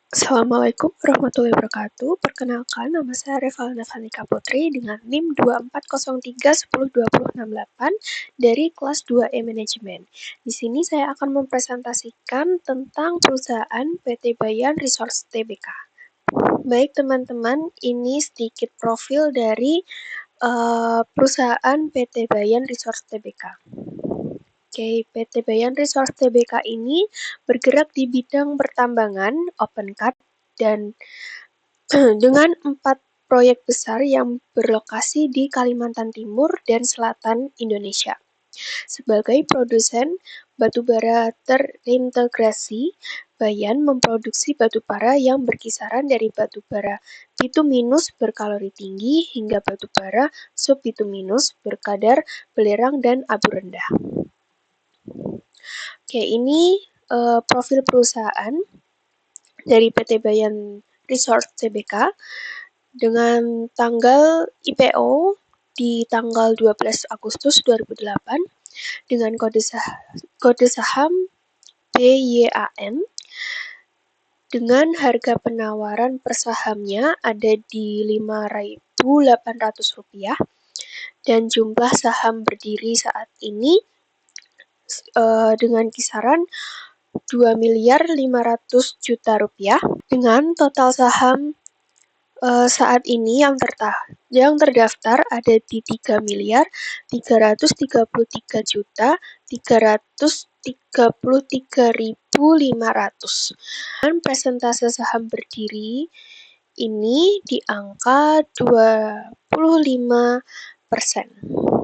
Assalamualaikum warahmatullahi wabarakatuh. Perkenalkan, nama saya Revalina Vanika Putri dengan NIM 2403102068 dari kelas 2E Manajemen. Di sini saya akan mempresentasikan tentang perusahaan PT Bayan Resource Tbk. Baik teman-teman, ini sedikit profil dari perusahaan PT Bayan Resource Tbk. Oke, PT Bayan Resource Tbk ini bergerak di bidang pertambangan, open cut, dan dengan 4 proyek besar yang berlokasi di Kalimantan Timur dan Selatan Indonesia. Sebagai produsen batubara terintegrasi, Bayan memproduksi batubara yang berkisaran dari batubara bituminus berkalori tinggi hingga batubara subbituminus berkadar belerang dan abu rendah. Oke, ini profil perusahaan dari PT Bayan Resource Tbk dengan tanggal IPO di tanggal 12 Agustus 2008 dengan kode saham BYAN dengan harga penawaran per sahamnya ada di Rp5.800 dan jumlah saham berdiri saat ini dengan kisaran Rp2.500.000.000 dengan total saham saat ini yang terdaftar ada di Rp3.333.333.500. Dan persentase saham berdiri ini di angka 25%.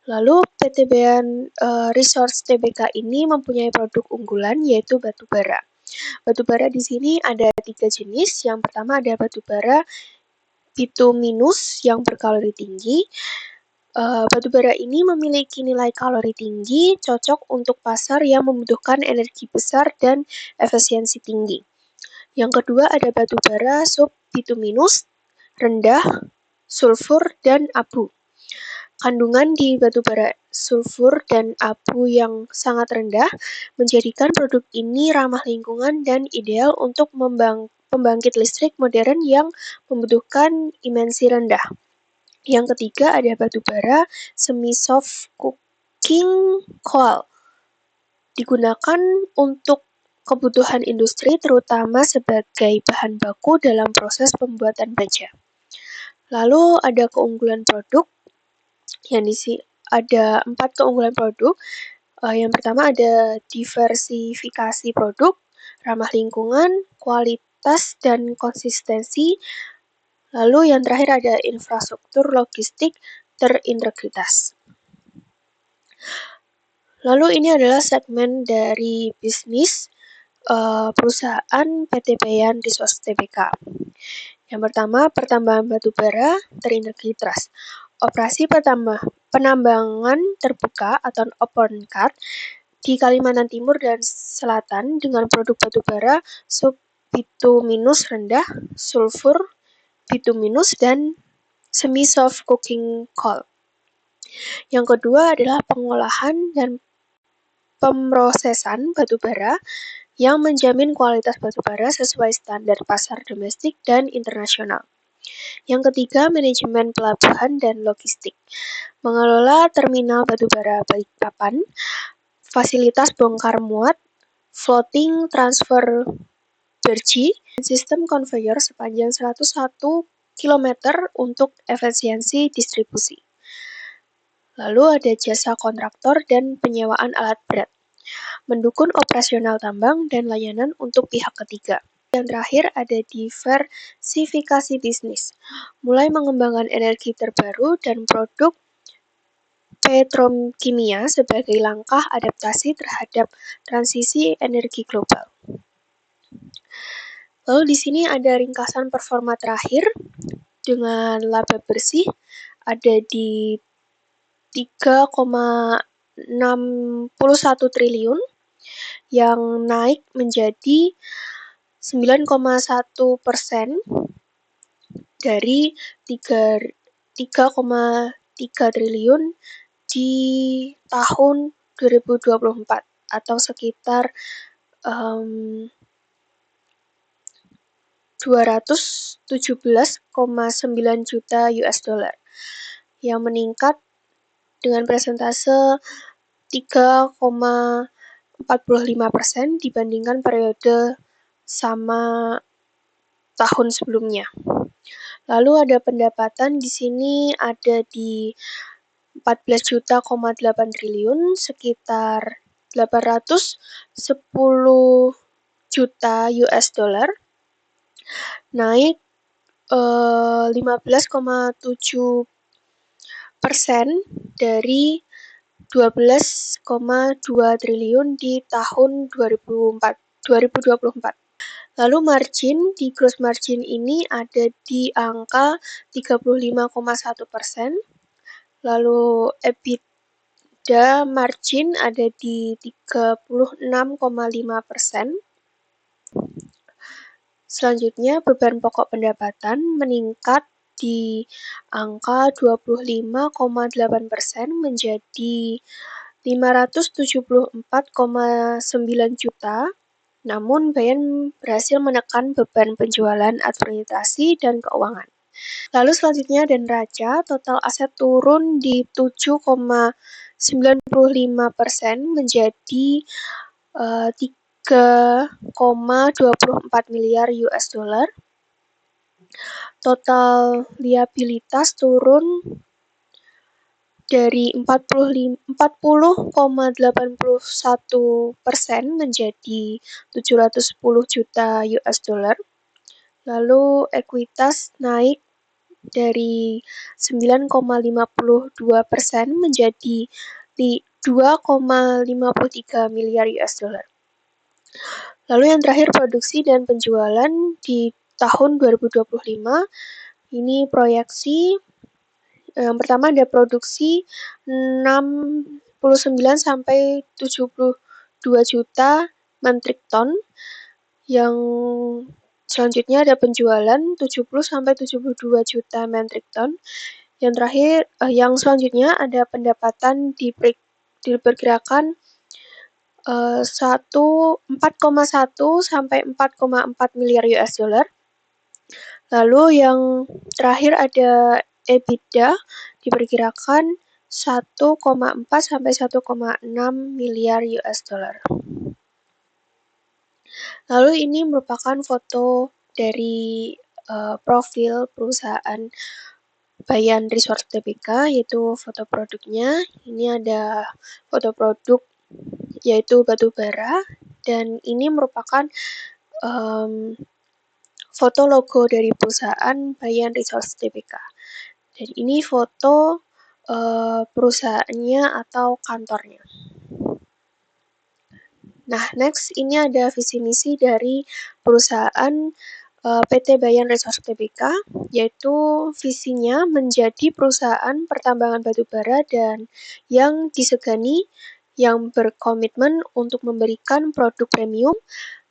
Lalu PT Bayan Resource Tbk ini mempunyai produk unggulan yaitu batubara. Batubara di sini ada 3 jenis. Yang pertama ada batubara bituminus yang berkalori tinggi. Batubara ini memiliki nilai kalori tinggi, cocok untuk pasar yang membutuhkan energi besar dan efisiensi tinggi. Yang kedua ada batubara subbituminus, rendah sulfur dan abu. Kandungan di batubara sulfur dan abu yang sangat rendah menjadikan produk ini ramah lingkungan dan ideal untuk pembangkit listrik modern yang membutuhkan emisi rendah. Yang ketiga ada batubara semi-soft coking coal. Digunakan untuk kebutuhan industri terutama sebagai bahan baku dalam proses pembuatan baja. Lalu ada keunggulan produk. Ada 4 keunggulan produk. Yang pertama ada diversifikasi produk, ramah lingkungan, kualitas dan konsistensi. Lalu yang terakhir ada infrastruktur logistik terintegritas. Lalu ini adalah segmen dari bisnis perusahaan PT Bayan Resource Tbk. Yang pertama, pertambangan batubara terintegritas. Operasi penambangan terbuka atau open cut di Kalimantan Timur dan Selatan dengan produk batubara subbituminus rendah, sulfur, bituminus, dan semi-soft coking coal. Yang kedua adalah pengolahan dan pemrosesan batubara yang menjamin kualitas batubara sesuai standar pasar domestik dan internasional. Yang ketiga, manajemen pelabuhan dan logistik. Mengelola terminal batubara Balikpapan, fasilitas bongkar muat, floating transfer barge, dan sistem conveyor sepanjang 101 km untuk efisiensi distribusi. Lalu ada jasa kontraktor dan penyewaan alat berat. Mendukung operasional tambang dan layanan untuk pihak ketiga. Yang terakhir ada diversifikasi bisnis, mulai mengembangkan energi terbaru dan produk petrokimia sebagai langkah adaptasi terhadap transisi energi global. Lalu di sini ada ringkasan performa terakhir dengan laba bersih ada di 3,61 triliun yang naik menjadi 9,1% dari 3,3 triliun di tahun 2024 atau sekitar 8,8% 217,9 juta US dollar yang meningkat dengan persentase 3,45% dibandingkan periode sama tahun sebelumnya. Lalu ada pendapatan di sini ada di 14,8 triliun, sekitar 810 juta US dollar, naik 15,7% dari 12,2 triliun di tahun 2024. Lalu gross margin ini ada di angka 35,1%. Lalu EBITDA margin ada di 36,5%. Selanjutnya, beban pokok pendapatan meningkat di angka 25,8% menjadi 574,9 juta. Namun, Bayan berhasil menekan beban penjualan, administrasi, dan keuangan. Lalu selanjutnya ada neraca, total aset turun di 7,95% menjadi 3,24 miliar US dollar. Total liabilitas turun dari 40,81% menjadi 710 juta US dollar. Lalu ekuitas naik dari 9,52% menjadi 2,53 miliar US dollar. Lalu yang terakhir produksi dan penjualan di tahun 2025 ini proyeksi. Yang pertama ada produksi 69 sampai 72 juta metric ton. Yang selanjutnya ada penjualan 70 sampai 72 juta metric ton. Yang terakhir yang selanjutnya ada pendapatan diperkirakan 4,1 sampai 4,4 miliar US dollar. Lalu yang terakhir ada EBITDA diperkirakan 1,4 sampai 1,6 miliar US dollar. Lalu ini merupakan foto dari profil perusahaan Bayan Resource Tbk, yaitu foto produknya. Ini ada foto produk yaitu batu bara, dan ini merupakan foto logo dari perusahaan Bayan Resource Tbk. Dan ini foto perusahaannya atau kantornya. Nah, next ini ada visi misi dari perusahaan PT Bayan Resource Tbk, yaitu visinya menjadi perusahaan pertambangan batu bara dan yang disegani, yang berkomitmen untuk memberikan produk premium,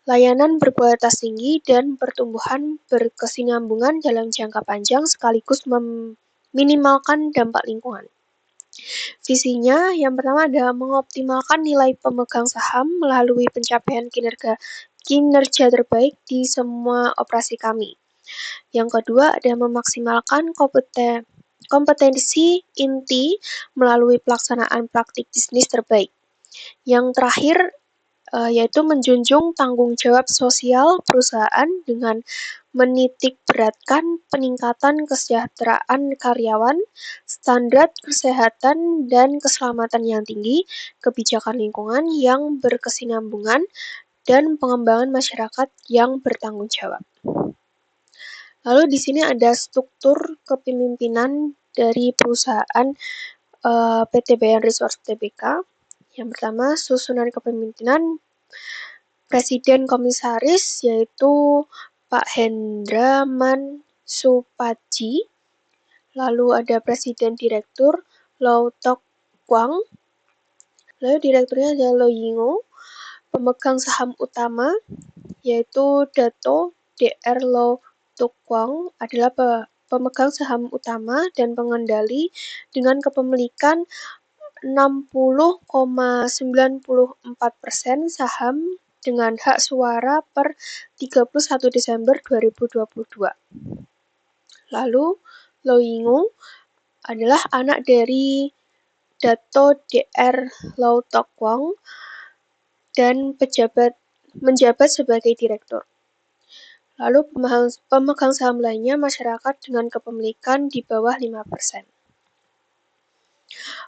layanan berkualitas tinggi, dan pertumbuhan berkesinambungan dalam jangka panjang sekaligus meminimalkan dampak lingkungan. Visinya yang pertama adalah mengoptimalkan nilai pemegang saham melalui pencapaian kinerja terbaik di semua operasi kami. Yang kedua ada memaksimalkan kompetensi inti melalui pelaksanaan praktik bisnis terbaik. Yang terakhir yaitu menjunjung tanggung jawab sosial perusahaan dengan menitik beratkan peningkatan kesejahteraan karyawan, standar kesehatan dan keselamatan yang tinggi, kebijakan lingkungan yang berkesinambungan, dan pengembangan masyarakat yang bertanggung jawab. Lalu di sini ada struktur kepemimpinan dari perusahaan PT Bayan Resource Tbk. Yang pertama, susunan kepemimpinan Presiden Komisaris yaitu Pak Hendraman Supadji. Lalu ada Presiden Direktur Lau Tok Kwang. Lalu direkturnya ada Lo Yingo. Pemegang saham utama yaitu Dato Dr. Lau Tok Kwang adalah pemegang saham utama dan pengendali dengan kepemilikan 60,94% saham dengan hak suara per 31 Desember 2022. Lalu, Lo Ying-ung adalah anak dari Dato Dr. Lau Tokwong dan menjabat sebagai direktur. Lalu pemegang saham lainnya masyarakat dengan kepemilikan di bawah 5%.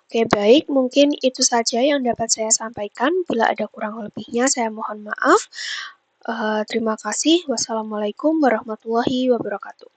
Oke, baik, mungkin itu saja yang dapat saya sampaikan. Bila ada kurang lebihnya, saya mohon maaf. Terima kasih. Wassalamualaikum warahmatullahi wabarakatuh.